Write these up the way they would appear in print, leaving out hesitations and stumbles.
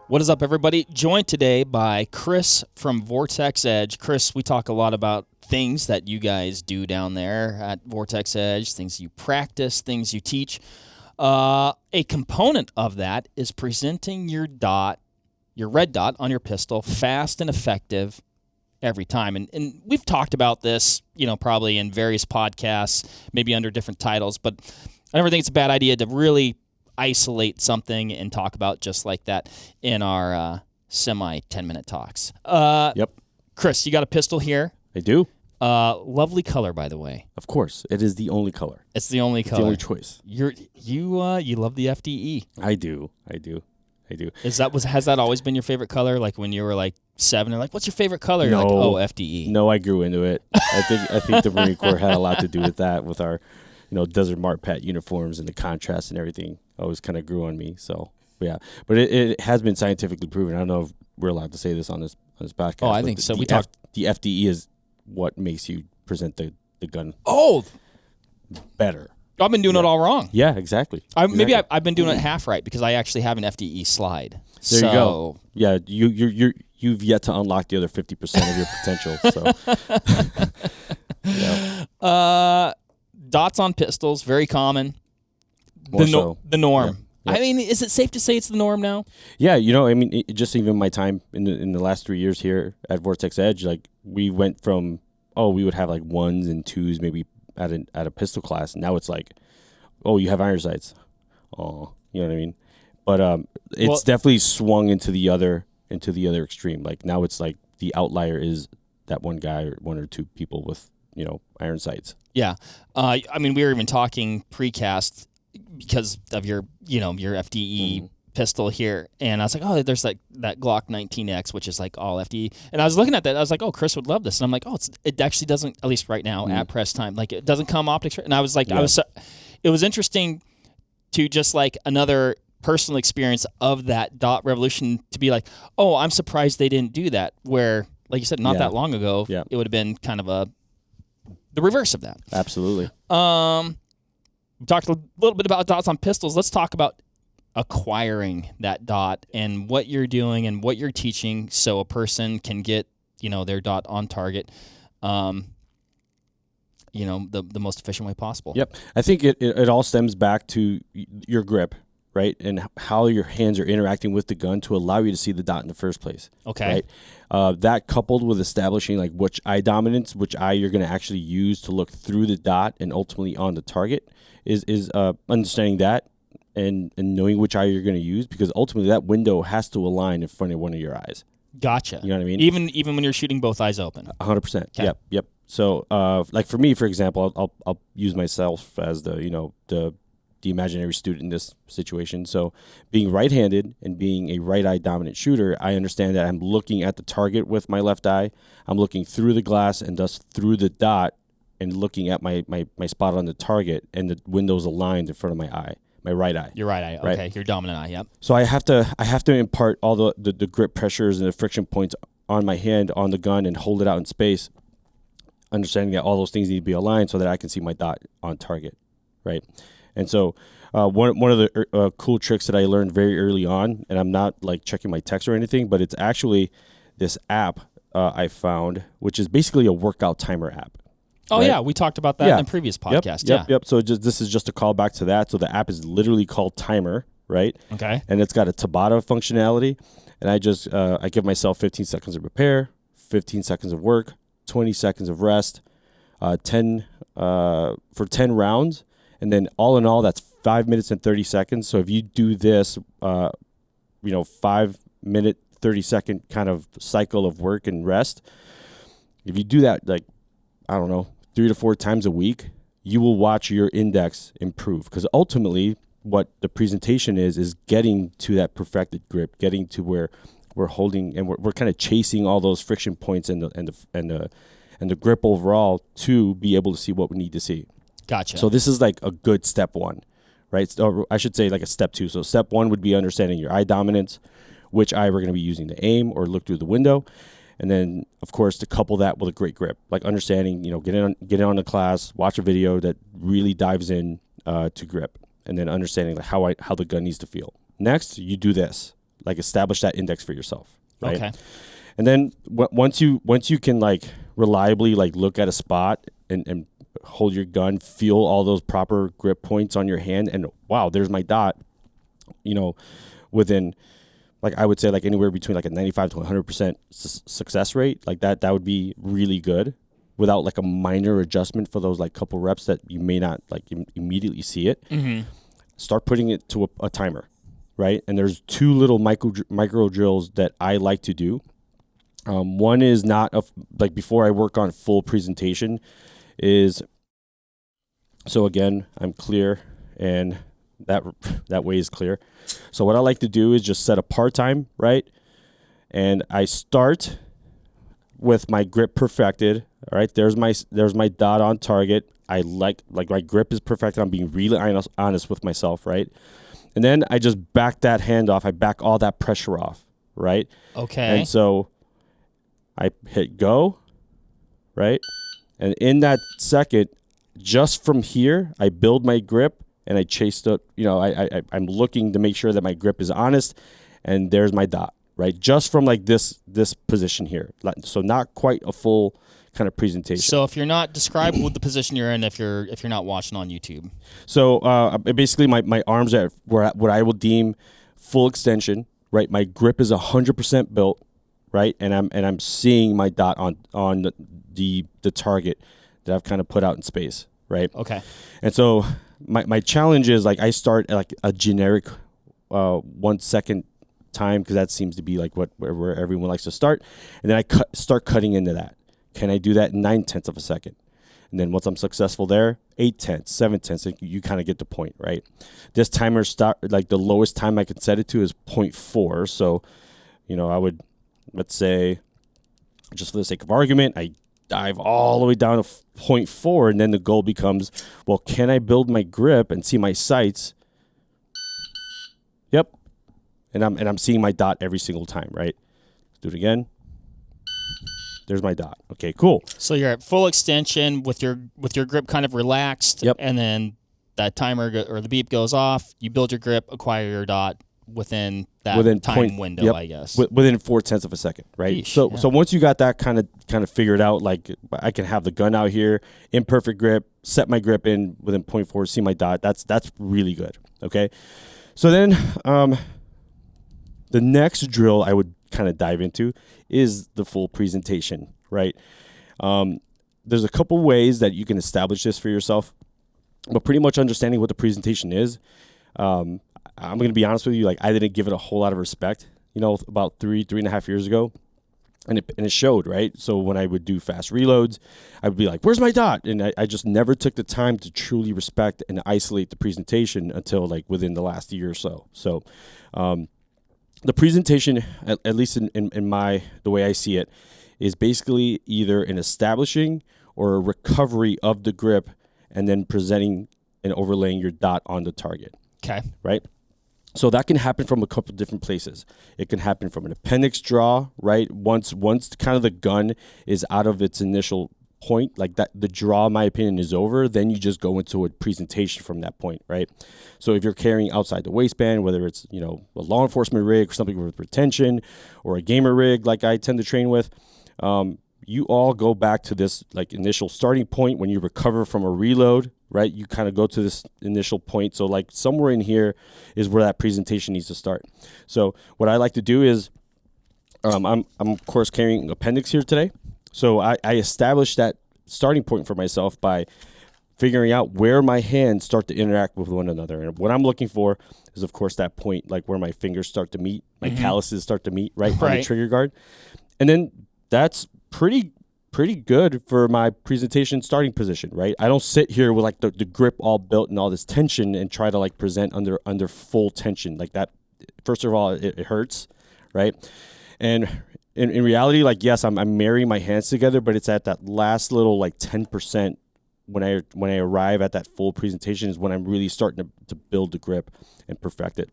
What is up, everybody? Joined today by Chris from Vortex Edge. Chris, we talk a lot about things that you guys do down there at Vortex Edge, things you practice, things you teach. A component of that is presenting your dot, your red dot on your pistol, fast and effective every time. And we've talked about this, probably in various podcasts, maybe under different titles, but I never think it's a bad idea to really isolate something and talk about just like that in our semi 10-minute talks. Yep. Chris, you got a pistol here. I do. Lovely color, by the way. Of course. It is the only color. It's the only color. The only choice. You love the FDE. I do. Has that always been your favorite color? Like when you were like 7, they're like, "What's your favorite color?" You're No. like, "Oh, FDE." No, I grew into it. I think the Marine Corps had a lot to do with that, with our, Desert Marpat uniforms and the contrast and everything. Always kind of grew on me. So yeah, but it has been scientifically proven. I don't know if we're allowed to say this on this podcast. Oh, I think so. The FDE is what makes you present the gun better. I've been doing it all wrong. Yeah, exactly. Maybe I've been doing it half right because I actually have an FDE slide. There you go. Yeah, you've yet to unlock the other 50% of your potential. So, yeah. Dots on pistols, very common. The norm. Yeah. I mean, is it safe to say it's the norm now? Yeah, just even my time in the last 3 years here at Vortex Edge, like we went from we would have like 1s and 2s maybe at a pistol class. Now it's like, you have iron sights. Oh, you know what I mean? But it's definitely swung into the other extreme. Like now it's like the outlier is that one guy or 1 or 2 people with iron sights. Yeah, I mean, we were even talking precast because of your FDE pistol here, and I was like, oh, there's like that Glock 19X, which is like all FDE, and I was looking at that, I was like, oh, Chris would love this, and I'm like, it actually doesn't, at least right now at press time, like it doesn't come optics, and I was like, it was interesting to just like another personal experience of that dot revolution to be like, oh, I'm surprised they didn't do that, where like you said, not that long ago, it would have been kind of the reverse of that. Absolutely. We talked a little bit about dots on pistols. Let's talk about acquiring that dot and what you're doing and what you're teaching so a person can get, their dot on target, the most efficient way possible. Yep. I think it all stems back to your grip, right? And how your hands are interacting with the gun to allow you to see the dot in the first place. Okay. Right? That coupled with establishing like which eye dominance, which eye you're going to actually use to look through the dot and ultimately on the target is understanding that and knowing which eye you're going to use, because ultimately that window has to align in front of one of your eyes. Gotcha. You know what I mean? Even when you're shooting both eyes open. 100%. Okay. Yep. So like for me, for example, I'll use myself as the imaginary student in this situation. So being right-handed and being a right eye dominant shooter, I understand that I'm looking at the target with my left eye. I'm looking through the glass and thus through the dot and looking at my spot on the target, and the window's aligned in front of my eye, my right eye. Your right eye. Right? Okay. Your dominant eye. Yep. So I have to impart all the grip pressures and the friction points on my hand on the gun and hold it out in space, understanding that all those things need to be aligned so that I can see my dot on target, right? And so one of the cool tricks that I learned very early on, and I'm not like checking my text or anything, but it's actually this app I found, which is basically a workout timer app. Oh, right? yeah. We talked about that in the previous podcast. Yep. So this is just a callback to that. So the app is literally called Timer, right? Okay. And it's got a Tabata functionality. And I just I give myself 15 seconds of repair, 15 seconds of work, 20 seconds of rest, 10 rounds. And then all in all, that's 5 minutes and 30 seconds. So if you do this, 5 minute, 30 second kind of cycle of work and rest, if you do that, like, I don't know, 3 to 4 times a week, you will watch your index improve. Because ultimately, what the presentation is getting to that perfected grip, getting to where we're holding and we're kind of chasing all those friction points and the grip overall to be able to see what we need to see. Gotcha. So this is like a good step 1, right? Or I should say like a step 2. So step 1 would be understanding your eye dominance, which eye we're going to be using to aim or look through the window. And then, of course, to couple that with a great grip, like understanding, get in on the class, watch a video that really dives in to grip, and then understanding like how the gun needs to feel. Next, you do this. like establish that index for yourself, right? Okay. And then once you can like reliably like look at a spot and hold your gun, feel all those proper grip points on your hand, and wow, there's my dot. You know, within like I would say like anywhere between like a 95 to 100% success rate, like that would be really good without like a minor adjustment for those like couple reps that you may not like immediately see it. Mm-hmm. Start putting it to a timer, right? And there's two little micro drills that I like to do. One is not like before I work on full presentation is, so again, I'm clear and that way is clear. So what I like to do is just set a part time, right? And I start with my grip perfected. All right, there's my dot on target. I like my grip is perfected. I'm being really honest with myself, right? And then I just back that hand off. I back all that pressure off, right? Okay. And so I hit go, right? And in that second, just from here, I build my grip and I chase the, you know, I'm looking to make sure that my grip is honest, and there's my dot, right? Just from like this position here. So not quite a full kind of presentation. So if you're not, describe what the position you're in if you're not watching on YouTube. So basically my arms are what I will deem full extension, right? My grip is 100% built, right? And I'm seeing my dot on the target that I've kind of put out in space, right? Okay. And so my challenge is like I start at like a generic 1 second time, because that seems to be like where everyone likes to start, and then I start cutting into that. Can I do that in 9/10 of a second? And then once I'm successful there, 8/10, 7/10, you kind of get the point, right? This timer like the lowest time I can set it to is 0.4. So, you know, I would, let's say, just for the sake of argument, I dive all the way down to 0.4, and then the goal becomes, well, can I build my grip and see my sights? Yep. And I'm seeing my dot every single time, right? Do it again. There's my dot. Okay, cool. So you're at full extension with your grip kind of relaxed. Yep. And then that timer or the beep goes off. You build your grip, acquire your dot within that time window, yep, I guess. Within 0.4 of a second, right? Yeesh, So once you got that kind of figured out, like I can have the gun out here, imperfect grip, set my grip in within 0.4, see my dot. That's really good. Okay. So then the next drill I would kind of dive into is the full presentation, right? There's a couple ways that you can establish this for yourself, but pretty much understanding what the presentation is. I'm going to be honest with you, like I didn't give it a whole lot of respect, you know, about 3.5 years ago. And it showed, right? So when I would do fast reloads, I would be like, where's my dot? And I just never took the time to truly respect and isolate the presentation until like within the last year or so. So the presentation, at least in the way I see it, is basically either an establishing or a recovery of the grip and then presenting and overlaying your dot on the target. Okay. Right? So that can happen from a couple different places. It can happen from an appendix draw, right? Once kind of the gun is out of its initial point, like that, the draw, in my opinion, is over, then you just go into a presentation from that point, right? So if you're carrying outside the waistband, whether it's, you know, a law enforcement rig or something with retention or a gamer rig like I tend to train with, you all go back to this like initial starting point when you recover from a reload, right? You kind of go to this initial point. So like somewhere in here is where that presentation needs to start. So what I like to do is I'm of course carrying appendix here today. So I established that starting point for myself by figuring out where my hands start to interact with one another. And what I'm looking for is, of course, that point, like where my fingers start to meet, my calluses start to meet, right, on the trigger guard. And then that's pretty good for my presentation starting position, right? I don't sit here with like the grip all built and all this tension and try to like present under full tension like that. First of all, it hurts, right? And in reality, like, yes, I'm marrying my hands together, but it's at that last little like 10% when I arrive at that full presentation is when I'm really starting to build the grip and perfect it.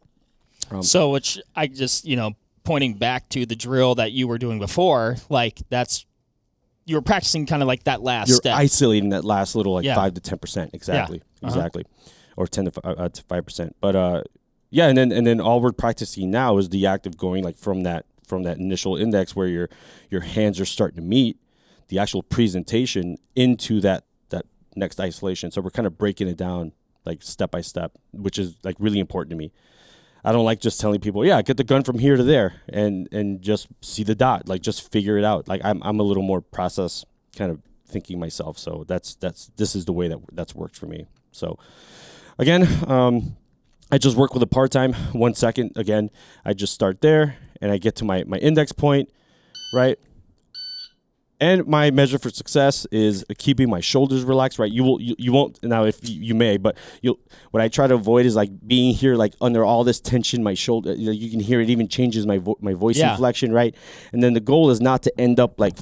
So which I just, you know, pointing back to the drill that you were doing before, like you were practicing kind of like that last step. You're isolating that last little like 5 to 10%. Exactly. Yeah. Exactly. Or 10 to 5%. But Yeah, and then all we're practicing now is the act of going like from that initial index where your hands are starting to meet, the actual presentation into that next isolation. So we're kind of breaking it down like step by step, which is like really important to me. I don't like just telling people, yeah, get the gun from here to there and just see the dot, like just figure it out. Like I'm a little more process kind of thinking myself. So this is the way that's worked for me. So again, I just work with a part-time 1 second. Again, I just start there and I get to my index point, right? And my measure for success is keeping my shoulders relaxed, right? You won't now if you may, but what I try to avoid is like being here like under all this tension, my shoulder. You can hear it even changes my voice inflection, right? And then the goal is not to end up like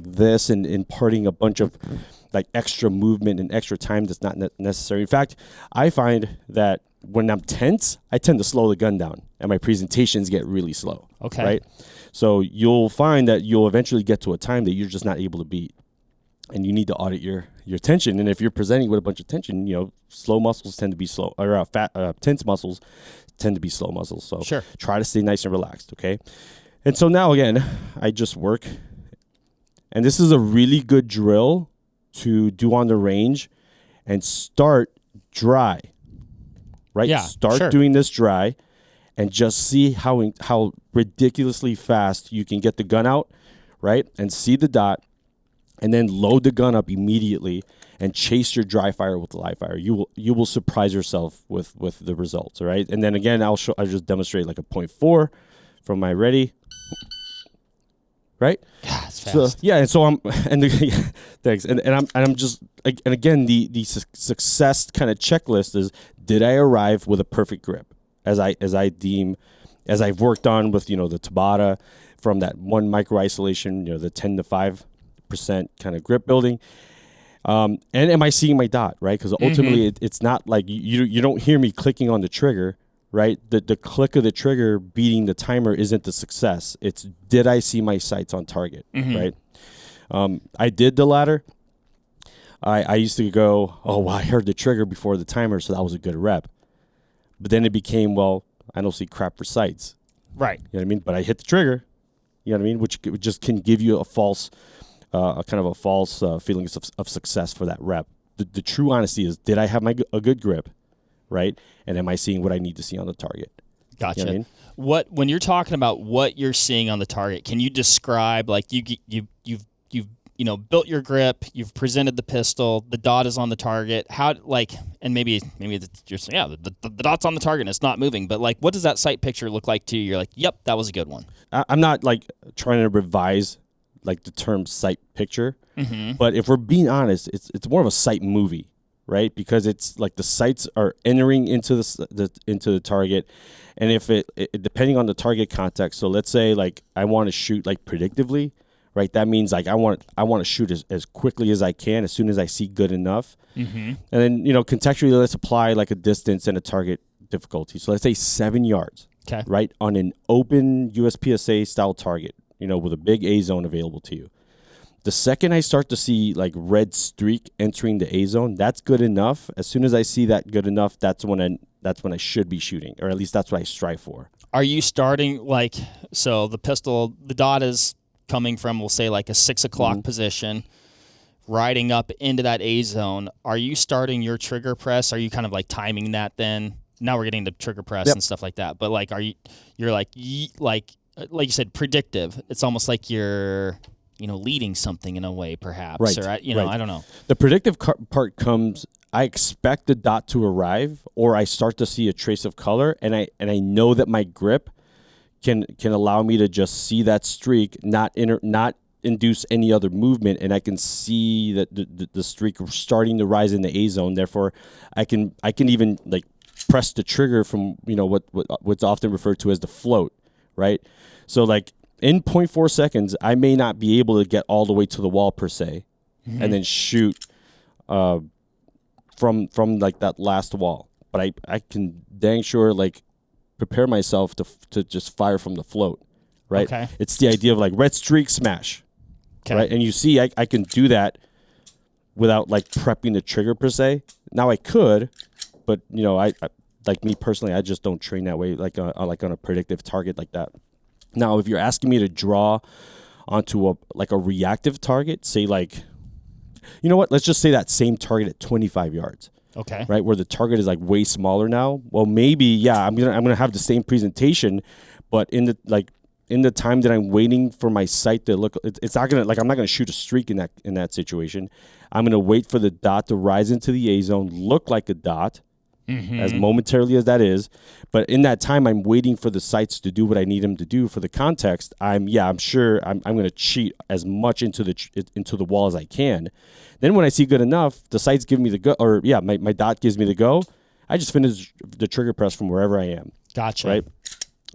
this and imparting a bunch of like extra movement and extra time that's not necessary. In fact, I find that when I'm tense, I tend to slow the gun down, and my presentations get really slow. Okay. Right. So you'll find that you'll eventually get to a time that you're just not able to beat, and you need to audit your tension. And if you're presenting with a bunch of tension, slow muscles tend to be slow, or tense muscles tend to be slow muscles. So sure, try to stay nice and relaxed. Okay. And so now again, I just work, and this is a really good drill to do on the range, and start dry. Right. Yeah. Start doing this dry. And just see how ridiculously fast you can get the gun out, right? And see the dot, and then load the gun up immediately and chase your dry fire with the live fire. You will surprise yourself with the results, all right? And then again, I'll just demonstrate like a 0.4 from my ready, right? God, it's fast. So yeah, and so thanks, and I'm just and again the success kind of checklist is, did I arrive with a perfect grip? As I've worked on with, the Tabata from that 1 micro isolation, the 10 to 5% kind of grip building. And am I seeing my dot, right? Because ultimately it's not like you don't hear me clicking on the trigger, right? The click of the trigger beating the timer isn't the success. It's, did I see my sights on target, right? I did the latter. I used to go, oh, well, I heard the trigger before the timer, so that was a good rep. But then it became, well, I don't see crap for sights. Right. You know what I mean? But I hit the trigger, you know what I mean? Which just can give you a false, feeling of success for that rep. The true honesty is, did I have a good grip, right? And am I seeing what I need to see on the target? Gotcha. You know what I mean? When you're talking about what you're seeing on the target, can you describe, like, you've built your grip, you've presented the pistol, the dot is on the target. How, like, and maybe it's just, the dot's on the target and it's not moving, but like, what does that sight picture look like to you? You're like, yep, that was a good one. I'm not like trying to revise like the term sight picture, but if we're being honest, it's more of a sight movie, right? Because it's like the sights are entering into the target, and if it depending on the target context. So let's say like I want to shoot like predictively. Right, that means like I want to shoot as quickly as I can as soon as I see good enough, and then contextually let's apply like a distance and a target difficulty. So let's say 7 yards, okay, right, on an open USPSA style target, with a big A zone available to you. The second I start to see like red streak entering the A zone, that's good enough. As soon as I see that good enough, that's when I should be shooting, or at least that's what I strive for. Are you starting like, so the pistol, the dot is coming from, we'll say, like a 6 o'clock position, riding up into that A zone? Are you starting your trigger press? Are you kind of like timing that then? Now we're getting to trigger press and stuff like that. But like, you're like you said, predictive. It's almost like you're, leading something in a way, perhaps. Right. Or, I don't know. The predictive part comes, I expect the dot to arrive, or I start to see a trace of color, and I know that my grip can allow me to just see that streak, not induce any other movement, and I can see that the streak starting to rise in the A zone. Therefore, I can even like press the trigger from what's often referred to as the float, right? So like in 0.4 seconds, I may not be able to get all the way to the wall per se, and then shoot from like that last wall, but I can dang sure like prepare myself to just fire from the float, right? Okay. It's the idea of like red streak smash, right? And you see, I can do that without like prepping the trigger per se. Now I could, but like me personally, I just don't train that way, like on a predictive target like that. Now, if you're asking me to draw onto a reactive target, say like, you know what? Let's just say that same target at 25 yards. Okay. Right, where the target is like way smaller now. Well, maybe I'm gonna have the same presentation, but in the time that I'm waiting for my sight to look, it's not gonna, like, I'm not gonna shoot a streak in that situation. I'm gonna wait for the dot to rise into the A zone, look like a dot, as momentarily as that is. But in that time, I'm waiting for the sights to do what I need them to do for the context. I'm sure I'm gonna cheat as much into the wall as I can. Then when I see good enough, the sights give me the go, or my dot gives me the go. I just finish the trigger press from wherever I am. Gotcha. Right,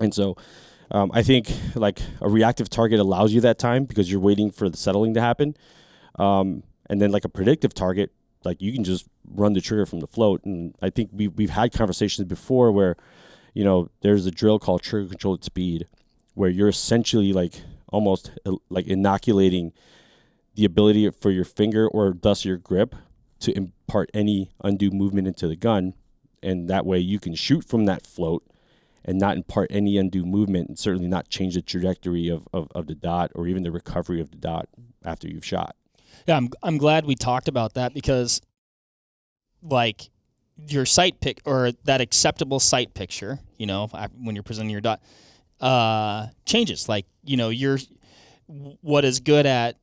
and so. I think like a reactive target allows you that time because you're waiting for the settling to happen. And then like a predictive target, like you can just run the trigger from the float. And I think we've had conversations before where, you know, there's a drill called trigger control at speed, where you're essentially like almost like inoculating the ability for your finger or thus your grip to impart any undue movement into the gun. And that way you can shoot from that float and not impart any undue movement, and certainly not change the trajectory of the dot or even the recovery of the dot after you've shot. Yeah, I'm glad we talked about that, because like your sight pick, or that acceptable sight picture, you know, when you're presenting your dot, changes. Like, you know, what is good at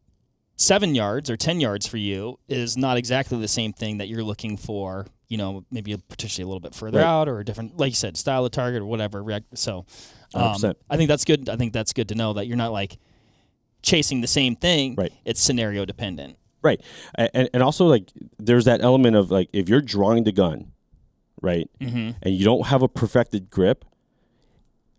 7 yards or 10 yards for you is not exactly the same thing that you're looking for, you know, maybe potentially a little bit further out, or a different, like you said, style of target or whatever. So I think that's good. I think that's good to know that you're not like chasing the same thing. Right. It's scenario dependent. Right. And also, like, there's that element of, like, if you're drawing the gun, right, and you don't have a perfected grip,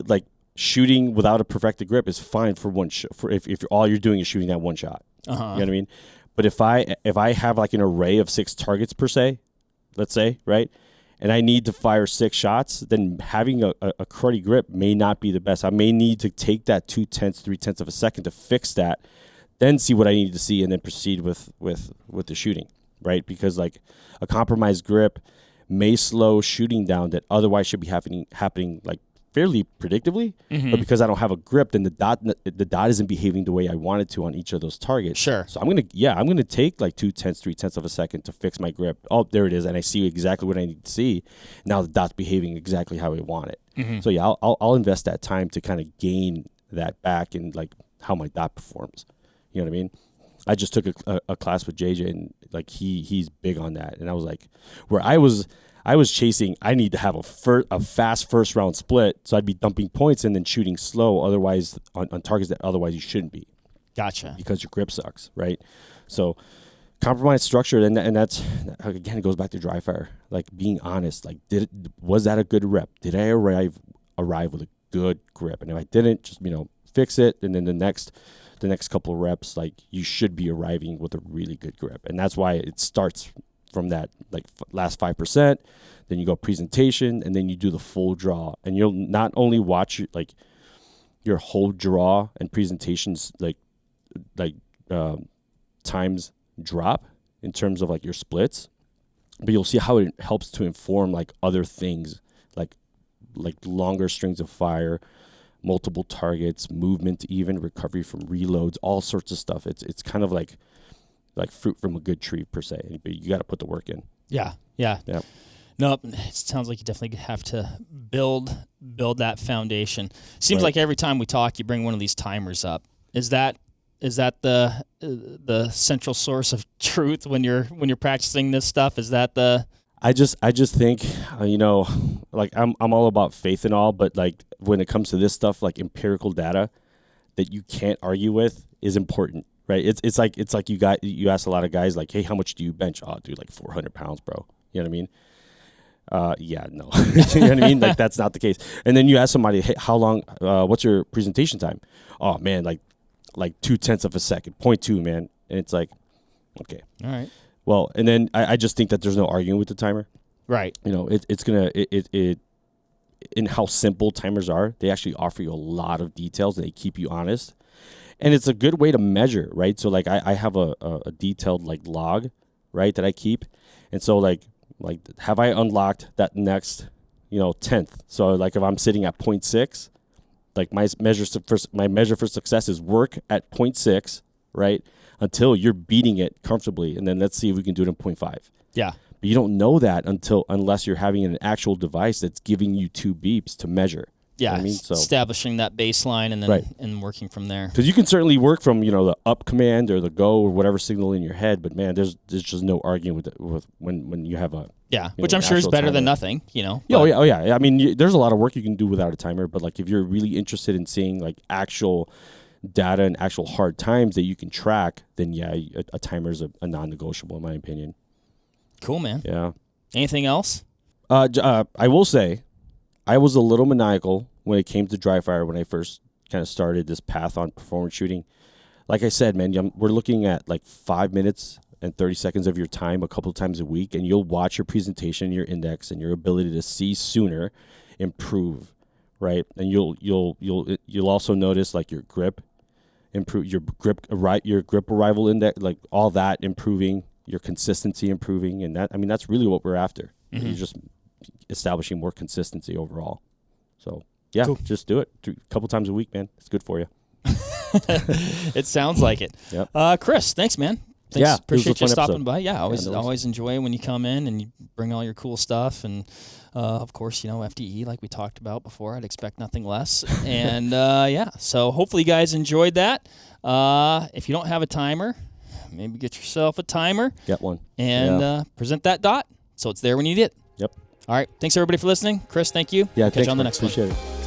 like, shooting without a perfected grip is fine for one shot. For if all you're doing is shooting that one shot. You know what I mean? But if I have like an array of 6 targets per se, let's say, right, and I need to fire 6 shots, then having a cruddy grip may not be the best. I may need to take that 0.2, 0.3 of a second to fix that, then see what I need to see, and then proceed with the shooting, right? Because like a compromised grip may slow shooting down that otherwise should be happening like fairly predictably, but because I don't have a grip, then the dot isn't behaving the way I want it to on each of those targets. Sure. So I'm gonna take like 0.2, 0.3 of a second to fix my grip. Oh, there it is, and I see exactly what I need to see. Now the dot's behaving exactly how I want it. So yeah, I'll invest that time to kind of gain that back and like how my dot performs. You know what I mean? I just took a class with JJ, and like he's big on that, and I was like, where I was chasing, I need to have a fast first round split, so I'd be dumping points and then shooting slow, otherwise on targets that otherwise you shouldn't be. Gotcha. Because your grip sucks, right? So compromised structure, and that's, again, it goes back to dry fire, like being honest. Like, was that a good rep? Did I arrive with a good grip? And if I didn't, just, you know, fix it, and then the next couple of reps, like, you should be arriving with a really good grip. And that's why it starts from that, like, last 5%, then you go presentation, and then you do the full draw. And you'll not only watch your whole draw and presentations times drop in terms of like your splits, but you'll see how it helps to inform like other things, like longer strings of fire, multiple targets, movement, even recovery from reloads, all sorts of stuff. It's kind of like fruit from a good tree per se, but you got to put the work in. Yeah. No, it sounds like you definitely have to build that foundation. Seems like every time we talk, you bring one of these timers up. Is that the central source of truth when you're practicing this stuff? Is that the? I just think, like I'm all about faith and all, but like when it comes to this stuff, like empirical data that you can't argue with is important, right? It's like you ask a lot of guys like, hey, how much do you bench? Oh, dude, like 400 pounds, bro. You know what I mean? Yeah, no. You know what I mean? Like, that's not the case. And then you ask somebody, hey, how long, what's your presentation time? Oh man, like 0.2 of a second, 0.2, man. And it's like, okay. All right. Well, and then I just think that there's no arguing with the timer. Right. You know, it's going to, in how simple timers are, they actually offer you a lot of details and they keep you honest. And it's a good way to measure, right? So like I have a detailed like log, right, that I keep. And so like have I unlocked that next tenth. So like if I'm sitting at 0.6, like my measure for success is work at 0.6, right? Until you're beating it comfortably, and then let's see if we can do it in 0.5. Yeah. But you don't know that unless you're having an actual device that's giving you 2 beeps to measure. Yeah, You know what I mean? So, establishing that baseline and then Right. and working from there. because you can certainly work from the up command or the go or whatever signal in your head, but man, there's just no arguing with when you have a Yeah, you which know, I'm sure is actual better than timer. nothing, Oh but- yeah, oh yeah. I mean, there's a lot of work you can do without a timer, but like if you're really interested in seeing like actual data and actual hard times that you can track, then yeah, a timer is a non-negotiable in my opinion. Cool, man. Yeah. Anything else? I will say, I was a little maniacal when it came to dry fire when I first kind of started this path on performance shooting. Like I said, man, we're looking at like 5 minutes and 30 seconds of your time a couple of times a week, and you'll watch your presentation, your index, and your ability to see sooner improve, right? And you'll also notice like your grip improve, your grip arrival index, like all that improving, your consistency improving, and that's really what we're after. Mm-hmm. You're just establishing more consistency overall. So yeah, Cool. just do it a couple times a week, man. It's good for you. It sounds like it. Yep. Chris, thanks, man. Thanks. Yeah, it was a Appreciate you fun stopping episode. by. Yeah, no worries. always enjoy when you come in and you bring all your cool stuff. And, of course, FDE, like we talked about before, I'd expect nothing less. And, so hopefully you guys enjoyed that. If you don't have a timer, maybe get yourself a timer. Get one. And present that dot so it's there when you need it. Yep. All right. Thanks, everybody, for listening. Chris, thank you. Yeah, Catch thanks, you on the man. next one. Appreciate it.